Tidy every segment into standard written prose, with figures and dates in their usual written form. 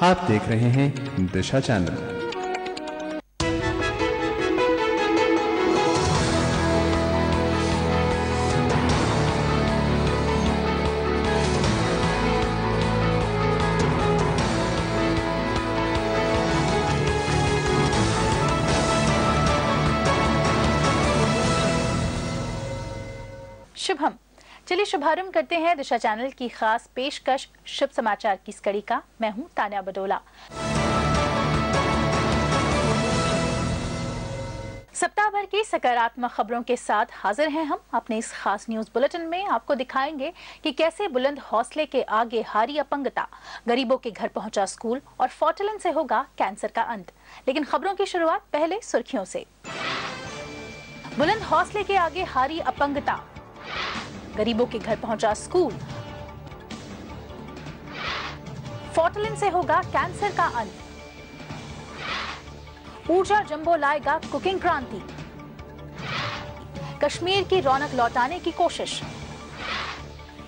आप देख रहे हैं दिशा चैनल। शुभम, चलिए शुभारंभ करते हैं दिशा चैनल की खास पेशकश शुभ समाचार की इस कड़ी का। मैं हूं तान्या बडोला। सप्ताह भर की सकारात्मक खबरों के साथ हाजिर हैं हम अपने इस खास न्यूज बुलेटिन में। आपको दिखाएंगे कि कैसे बुलंद हौसले के आगे हारी अपंगता, गरीबों के घर पहुंचा स्कूल और फोर्टिलिन से होगा कैंसर का अंत। लेकिन खबरों की शुरुआत पहले सुर्खियों से। बुलंद हौसले के आगे हारी अपंगता, गरीबों के घर पहुंचा स्कूल, फोर्टिलिन से होगा कैंसर का अंत। ऊर्जा जंबो लाएगा कुकिंग क्रांति, कश्मीर की रौनक लौटाने की कोशिश,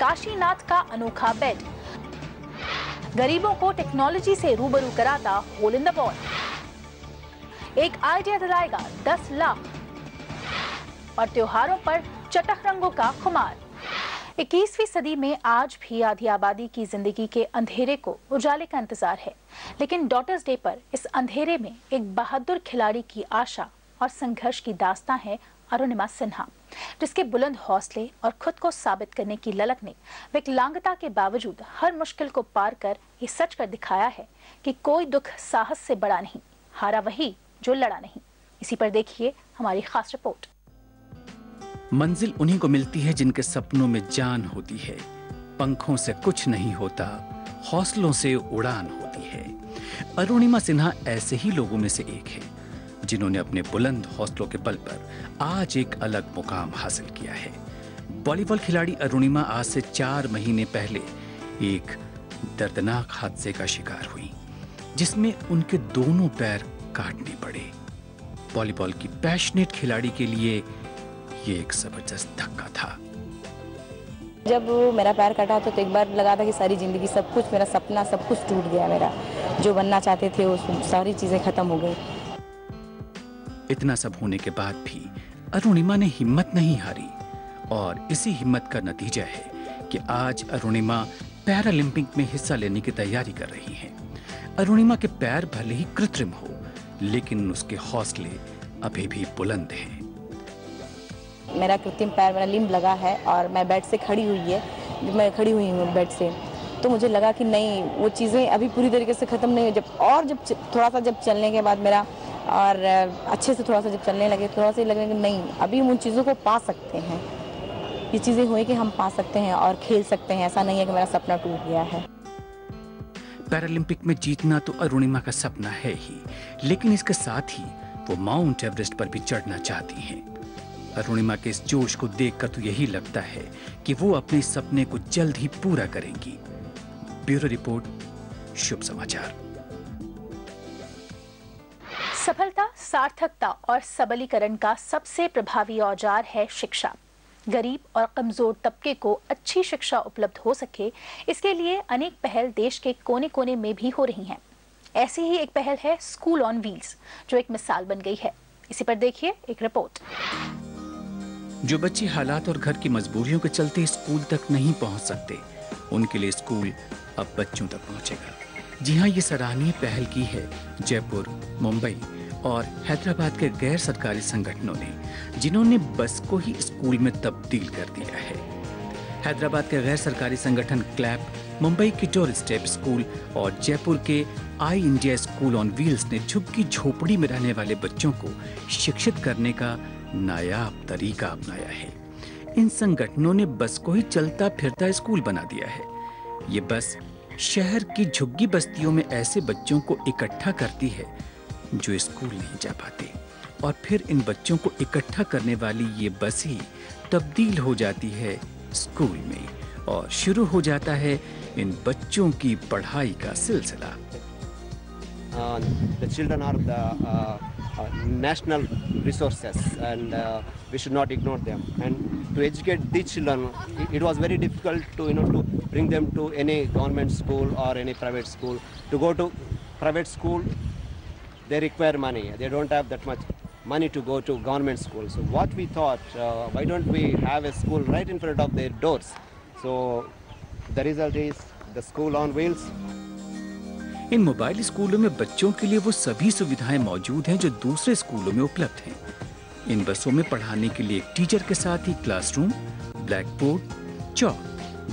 काशीनाथ का अनोखा बेड, गरीबों को टेक्नोलॉजी से रूबरू कराता होल इन द वॉल, एक आइडिया दिलाएगा 10 लाख और त्योहारों पर चटख रंगों का खुमार। 21वीं सदी में आज भी आधी आबादी की जिंदगी के अंधेरे को उजाले का इंतजार है, लेकिन डॉटर्स डे पर इस अंधेरे में एक बहादुर खिलाड़ी की आशा और संघर्ष की दास्तां है अरुणिमा सिन्हा, जिसके बुलंद हौसले और खुद को साबित करने की ललक ने विकलांगता के बावजूद हर मुश्किल को पार कर ये सच कर दिखाया है कि कोई दुख साहस से बड़ा नहीं, हारा वही जो लड़ा नहीं। इसी पर देखिए हमारी खास रिपोर्ट। मंजिल उन्हीं को मिलती है जिनके सपनों में जान होती है, पंखों से कुछ नहीं होता, हौसलों से उड़ान होती है। अरुणिमा सिन्हा ऐसे ही लोगों में से एक है जिन्होंने अपने बुलंद हौसलों के बल पर आज एक अलग मुकाम हासिल किया है। वॉलीबॉल खिलाड़ी अरुणिमा आज से 4 महीने पहले एक दर्दनाक हादसे का शिकार हुई, जिसमें उनके दोनों पैर काटने पड़े। वॉलीबॉल की पैशनेट खिलाड़ी के लिए ये एक जबरदस्त धक्का था। जब मेरा पैर कटा तो एक बार लगा था कि सारी जिंदगी सब कुछ, मेरा सपना सब कुछ टूट गया, मेरा जो बनना चाहते थे वो सारी चीजें खत्म हो गई। इतना सब होने के बाद भी अरुणिमा ने हिम्मत नहीं हारी और इसी हिम्मत का नतीजा है कि आज अरुणिमा पैरालंपिक में हिस्सा लेने की तैयारी कर रही हैं। अरुणिमा के पैर भले ही कृत्रिम हो, लेकिन उसके हौसले अभी भी बुलंद हैं। मेरा कृत्रिम पैर, मेरा लिम्ब लगा है और मैं बेड से खड़ी हुई है, मैं खड़ी हुई हूँ बेड से, तो मुझे लगा कि नहीं, वो चीज़ें अभी पूरी तरीके से ख़त्म नहीं हुई। जब थोड़ा सा जब चलने के बाद मेरा और अच्छे से थोड़ा सा जब चलने लगे, थोड़ा सा लगे कि नहीं, अभी हम उन चीज़ों को पा सकते हैं। ये चीज़ें हुई कि हम पा सकते हैं और खेल सकते हैं। ऐसा नहीं है कि मेरा सपना टूट गया है। पैरालंपिक में जीतना तो अरुणिमा का सपना है ही, लेकिन इसके साथ ही वो माउंट एवरेस्ट पर भी चढ़ना चाहती हैं। अरुणिमा के इस जोश को देखकर तो यही लगता है कि वो अपने सपने को जल्द ही पूरा करेंगी। ब्यूरो रिपोर्ट, शुभ समाचार। सफलता, सार्थकता और सबलीकरण का सबसे प्रभावी औजार है शिक्षा। गरीब और कमजोर तबके को अच्छी शिक्षा उपलब्ध हो सके, इसके लिए अनेक पहल देश के कोने कोने में भी हो रही हैं। ऐसी ही एक पहल है स्कूल ऑन व्हील्स, जो एक मिसाल बन गई है। इसी पर देखिए एक रिपोर्ट। जो बच्चे हालात और घर की मजबूरियों के चलते स्कूल तक नहीं पहुंच सकते, उनके लिए स्कूल अब बच्चों तक पहुंचेगा। जी हां, ये सराहनीय पहल की है जयपुर, मुंबई और हैदराबाद के गैर सरकारी संगठनों ने, जिन्होंने बस को ही स्कूल में तब्दील कर दिया है। हैदराबाद के गैर सरकारी संगठन क्लैप, मुंबई के डोर स्टेप स्कूल और जयपुर के आई इंडिया स्कूल ऑन व्हील्स ने झुग्गी झोपड़ी में रहने वाले बच्चों को शिक्षित करने का नायाब तरीका अपनाया है। इन संगठनों ने बस को ही चलता फिरता स्कूल बना दिया है। ये बस शहर की झुग्गी बस्तियों में ऐसे बच्चों को इकट्ठा करती है जो स्कूल नहीं जा पाते, और फिर इन बच्चों को इकट्ठा करने वाली ये बस ही तब्दील हो जाती है स्कूल में और शुरू हो जाता है इन बच्चों की पढ़ाई का सिलसिला। The children are the national resources, and we should not ignore them. And to educate these children, it was very difficult to bring them to any government school or any private school. To go to private school, they require money. They don't have that much money to go to government school. So what we thought, why don't we have a school right in front of their doors? So the result is the school on wheels. In mobile स्कूलों में बच्चों के लिए वो सभी सुविधाएं मौजूद हैं जो दूसरे स्कूलों में उपलब्ध हैं। इन बसों में पढ़ाने के लिए एक टीचर के साथ ही classroom, black board, chalk,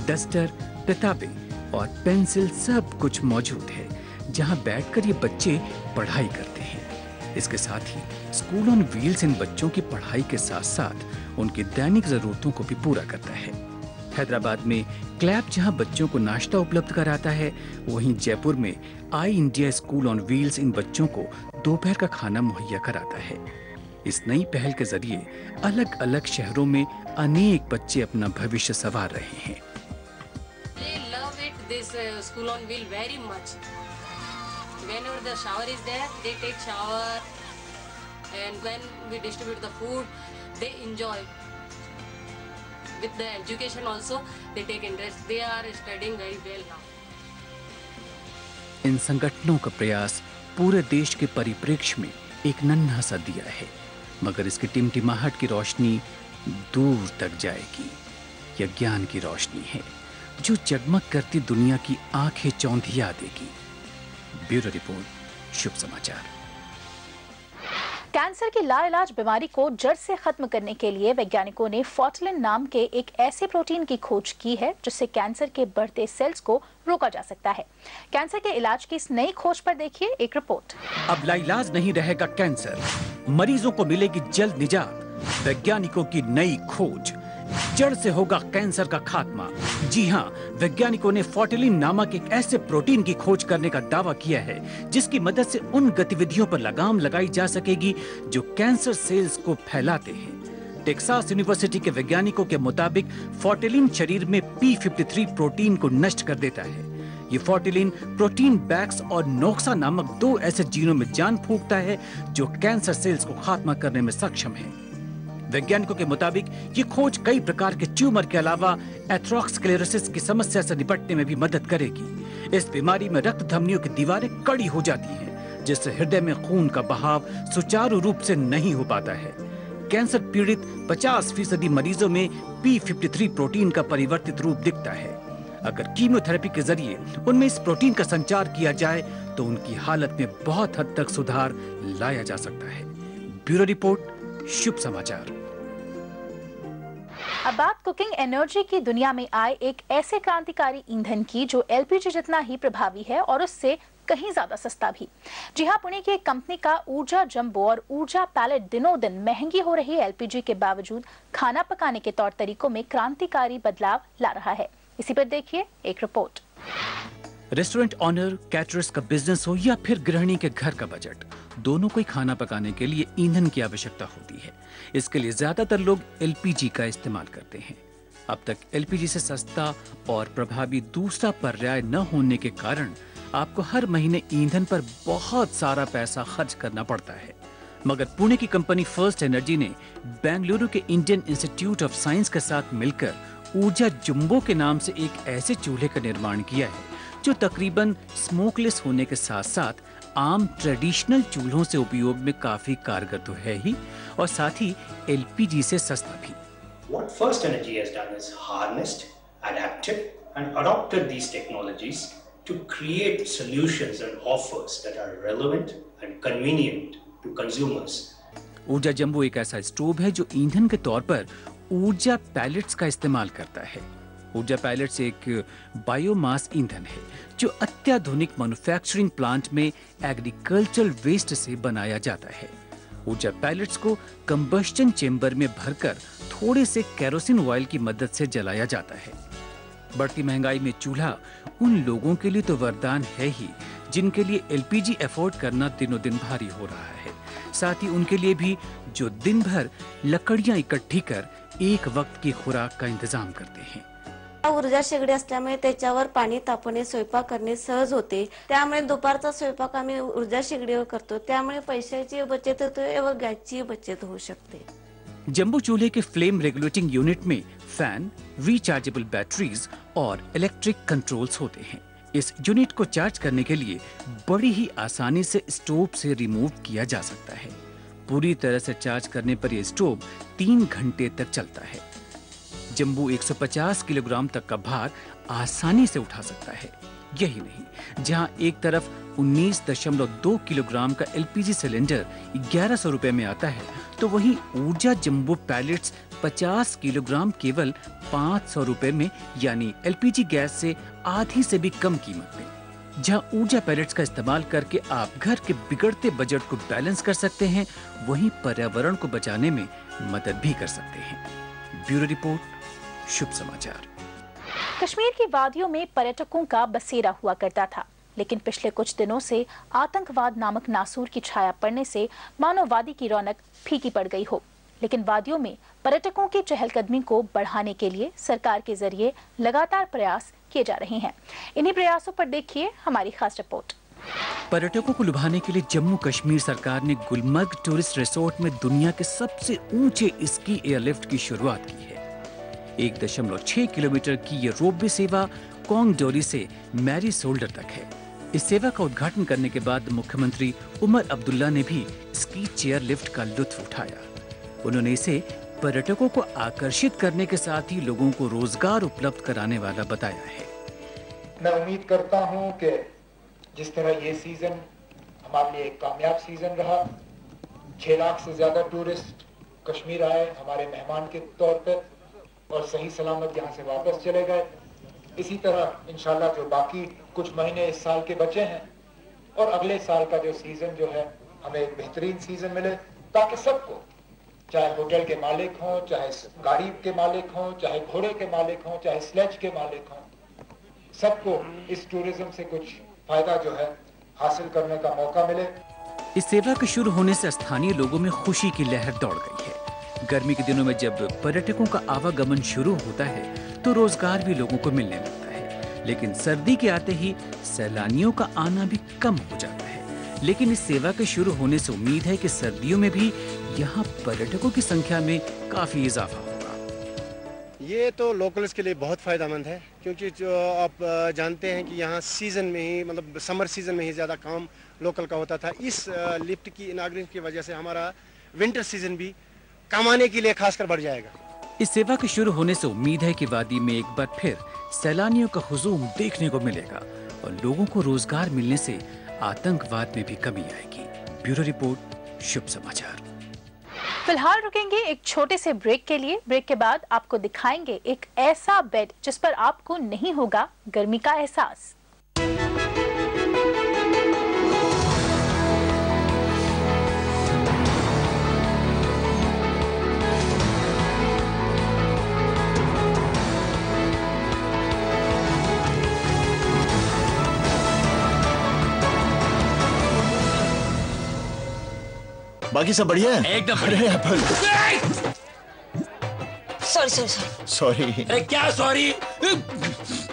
duster, किताबें और पेंसिल सब कुछ मौजूद है, जहां बैठकर ये बच्चे पढ़ाई करते हैं। इसके साथ ही स्कूल ऑन व्हील्स इन बच्चों की पढ़ाई के साथ साथ उनकी दैनिक जरूरतों को भी पूरा करता है। हैदराबाद में क्लैप जहां बच्चों को नाश्ता उपलब्ध कराता है, वहीं जयपुर में आई इंडिया स्कूल ऑन व्हील्स इन बच्चों को दोपहर का खाना मुहैया कराता है। इस नई पहल के जरिए अलग अलग शहरों में अनेक बच्चे अपना भविष्य संवार रहे हैं। They love it, this school on wheel very much. Whenever the shower is there, they take shower, and when we distribute the food, they enjoy. With the education also, they take interest. They are studying very well now. इन संगठनों का प्रयास पूरे देश के परिप्रेक्ष्य में एक नन्हा सा दिया है, मगर इसकी टिमटिमाहट की रोशनी दूर तक जाएगी। यह ज्ञान की रोशनी है जो जगमग करती दुनिया की आंखें चौंधिया देगी। ब्यूरो रिपोर्ट, शुभ समाचार। कैंसर की लाइलाज बीमारी को जड़ से खत्म करने के लिए वैज्ञानिकों ने फॉर्टिलिन नाम के एक ऐसे प्रोटीन की खोज की है जिससे कैंसर के बढ़ते सेल्स को रोका जा सकता है। कैंसर के इलाज की इस नई खोज पर देखिए एक रिपोर्ट। अब लाइलाज नहीं रहेगा कैंसर, मरीजों को मिलेगी जल्द निजात। वैज्ञानिकों की नई खोज, जड़ से होगा कैंसर का खात्मा। जी हाँ, वैज्ञानिकों ने फॉर्टिलिन नामक एक ऐसे प्रोटीन की खोज करने का दावा किया है जिसकी मदद से उन गतिविधियों पर लगाम लगाई जा सकेगी जो कैंसर सेल्स को फैलाते हैं। टेक्सास यूनिवर्सिटी के वैज्ञानिकों के मुताबिक फॉर्टिलिन शरीर में P53 प्रोटीन को नष्ट कर देता है। ये फॉर्टिलिन प्रोटीन बैक्स और नोक्सा नामक दो ऐसे जीनों में जान फूंकता है जो कैंसर सेल्स को खात्मा करने में सक्षम है। वैज्ञानिकों के मुताबिक ये खोज कई प्रकार के ट्यूमर के अलावा एथेरोस्क्लेरोसिस की समस्या से निपटने में भी मदद करेगी। इस बीमारी में रक्त धमनियों की दीवारें कड़ी हो जाती हैं, जिससे हृदय में खून का बहाव सुचारू रूप से नहीं हो पाता है। कैंसर पीड़ित 50% मरीजों में P53 प्रोटीन का परिवर्तित रूप दिखता है। अगर कीमोथेरेपी के जरिए उनमें इस प्रोटीन का संचार किया जाए तो उनकी हालत में बहुत हद तक सुधार लाया जा सकता है। ब्यूरो रिपोर्ट, शुभ समाचार। अब बात कुकिंग एनर्जी की दुनिया में आए एक ऐसे क्रांतिकारी ईंधन की जो एलपीजी जितना ही प्रभावी है और उससे कहीं ज्यादा सस्ता भी। जी हां, पुणे की एक कंपनी का ऊर्जा जंबो और ऊर्जा पैलेट दिनों दिन महंगी हो रही एलपीजी के बावजूद खाना पकाने के तौर तरीकों में क्रांतिकारी बदलाव ला रहा है। इसी पर देखिए एक रिपोर्ट। रेस्टोरेंट ऑनर, कैटरर्स का बिजनेस हो या फिर गृहिणी के घर का बजट, दोनों को ही खाना पकाने के लिए ईंधन की आवश्यकता होती है। इसके लिए ज्यादातर लोग एलपीजी का इस्तेमाल करते हैं। अब तक एलपीजी से सस्ता और प्रभावी दूसरा पर्याय न होने के कारण आपको हर महीने ईंधन पर बहुत सारा पैसा खर्च करना पड़ता है। मगर पुणे की कंपनी फर्स्ट एनर्जी ने बेंगलुरु के इंडियन इंस्टीट्यूट ऑफ साइंस के साथ मिलकर ऊर्जा जंबो के नाम से एक ऐसे चूल्हे का निर्माण किया है जो तकरीबन स्मोकलेस होने के साथ साथ आम ट्रेडिशनल चूल्हों से उपयोग में काफी कारगर तो है ही और साथ ही एलपीजी से सस्ता भी। What First Energy has done is harnessed, adapted and adopted these technologies to create solutions and offers that are relevant and convenient to consumers. ऊर्जा जंबो एक ऐसा स्टोव है जो ईंधन के तौर पर ऊर्जा पैलेट्स का इस्तेमाल करता है। ऊर्जा पैलेट्स एक बायोमास ईंधन है जो अत्याधुनिक मैन्युफैक्चरिंग प्लांट में एग्रीकल्चरल वेस्ट से बनाया जाता है। ऊर्जा पैलेट्स को कंबस्टन चेंबर में भरकर थोड़े से केरोसिन ऑयल की मदद से जलाया जाता है। बढ़ती महंगाई में चूल्हा उन लोगों के लिए तो वरदान है ही जिनके लिए एलपीजी अफोर्ड करना दिनों दिन भारी हो रहा है, साथ ही उनके लिए भी जो दिन भर लकड़ियां इकट्ठी कर एक वक्त की खुराक का इंतजाम करते हैं। ऊर्जा शेगडी असल्यामुळे त्याच्यावर पाणी तापवणे, स्वयंपाक करणे सहज होते। त्यामुळे दुपारचा स्वयंपाक आम्ही ऊर्जा शेगडीवर करतो, त्यामुळे पैशाची बचत होते व गॅसची बचत होऊ शकते। जंबू चूल्हे के फ्लेम रेगुलेटिंग यूनिट में फैन, रिचार्जेबल बैटरीज और इलेक्ट्रिक कंट्रोल्स होते हैं। इस यूनिट को चार्ज करने के लिए बड़ी ही आसानी से स्टोव से रिमूव किया जा सकता है। पूरी तरह से चार्ज करने पर यह स्टोव 3 घंटे तक चलता है। जंबू 150 किलोग्राम तक का भार आसानी से उठा सकता है। यही नहीं, जहां एक तरफ 19.2 किलोग्राम का एलपीजी सिलेंडर 1100 रुपए में आता है, तो वहीं ऊर्जा जंबो पैलेट्स 50 किलोग्राम केवल 500 रुपए में, यानी एलपीजी गैस से आधी से भी कम कीमत में। जहां ऊर्जा पैलेट्स का इस्तेमाल करके आप घर के बिगड़ते बजट को बैलेंस कर सकते हैं, वहीं पर्यावरण को बचाने में मदद भी कर सकते हैं। ब्यूरो रिपोर्ट, शुभ समाचार। कश्मीर की वादियों में पर्यटकों का बसेरा हुआ करता था, लेकिन पिछले कुछ दिनों से आतंकवाद नामक नासूर की छाया पड़ने से मानो वादी की रौनक फीकी पड़ गई हो। लेकिन वादियों में पर्यटकों की चहलकदमी को बढ़ाने के लिए सरकार के जरिए लगातार प्रयास किए जा रहे हैं। इन्हीं प्रयासों पर देखिए हमारी खास रिपोर्ट। पर्यटकों को लुभाने के लिए जम्मू कश्मीर सरकार ने गुलमर्ग टूरिस्ट रिसोर्ट में दुनिया के सबसे ऊंचे स्की एयरलिफ्ट की शुरुआत की है। 1.6 किलोमीटर की ये रोपवे सेवा कोंग डोरी से मैरी सोल्डर तक है। इस सेवा का उद्घाटन करने के बाद मुख्यमंत्री उमर अब्दुल्ला ने भी स्की चेयर लिफ्ट का लुत्फ उठाया। उन्होंने इसे पर्यटकों को आकर्षित करने के साथ ही लोगों को रोजगार उपलब्ध कराने वाला बताया है। मैं उम्मीद करता हूं कि जिस तरह ये सीजन हमारे लिए एक कामयाब सीजन रहा, 6 लाख से ज्यादा टूरिस्ट कश्मीर आए हमारे मेहमान के तौर पर और सही सलामत यहाँ से वापस चले गए। इसी तरह इंशाल्लाह जो बाकी कुछ महीने इस साल के बचे हैं और अगले साल का जो सीजन जो है हमें एक बेहतरीन सीजन मिले, ताकि सबको, चाहे होटल के मालिक हों, चाहे गाड़ी के मालिक हों, चाहे घोड़े के मालिक हों, चाहे स्लेज के मालिक हों, सबको इस टूरिज्म से कुछ फायदा जो है हासिल करने का मौका मिले। इस सेवा के शुरू होने से स्थानीय लोगों में खुशी की लहर दौड़ गई है। गर्मी के दिनों में जब पर्यटकों का आवागमन शुरू होता है तो रोजगार भी लोगों को मिलने लगता है, लेकिन सर्दी के आते ही सैलानियों का आना भी कम हो जाता है। लेकिन इस सेवा के शुरू होने से उम्मीद है कि सर्दियों में भी यहाँ पर्यटकों की संख्या में काफी इजाफा होगा। ये तो लोकल्स के लिए बहुत फ़ायदेमंद है, क्योंकि जो आप जानते हैं कि यहाँ सीज़न में ही, मतलब समर सीज़न में ही ज़्यादा काम लोकल का होता था। इस लिफ्ट की इनाग्रेशन की वजह से हमारा विंटर सीजन भी कमाने के लिए खासकर बढ़ जाएगा। इस सेवा के शुरू होने से उम्मीद है कि वादी में एक बार फिर सैलानियों का हुजूम देखने को मिलेगा और लोगों को रोजगार मिलने से आतंकवाद में भी कमी आएगी। ब्यूरो रिपोर्ट, शुभ समाचार। फिलहाल रुकेंगे एक छोटे से ब्रेक के लिए। ब्रेक के बाद आपको दिखाएंगे एक ऐसा बेड जिस पर आपको नहीं होगा गर्मी का एहसास। बाकी सब बढ़िया है? एकदम बढ़िया। सॉरी। क्या सॉरी?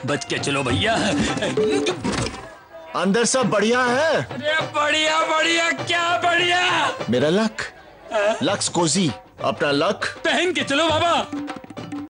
बच के चलो भैया। अंदर सब बढ़िया है? अरे बढ़िया बढ़िया, क्या बढ़िया? मेरा लक, लक्स कोजी, अपना लक पहन के चलो बाबा।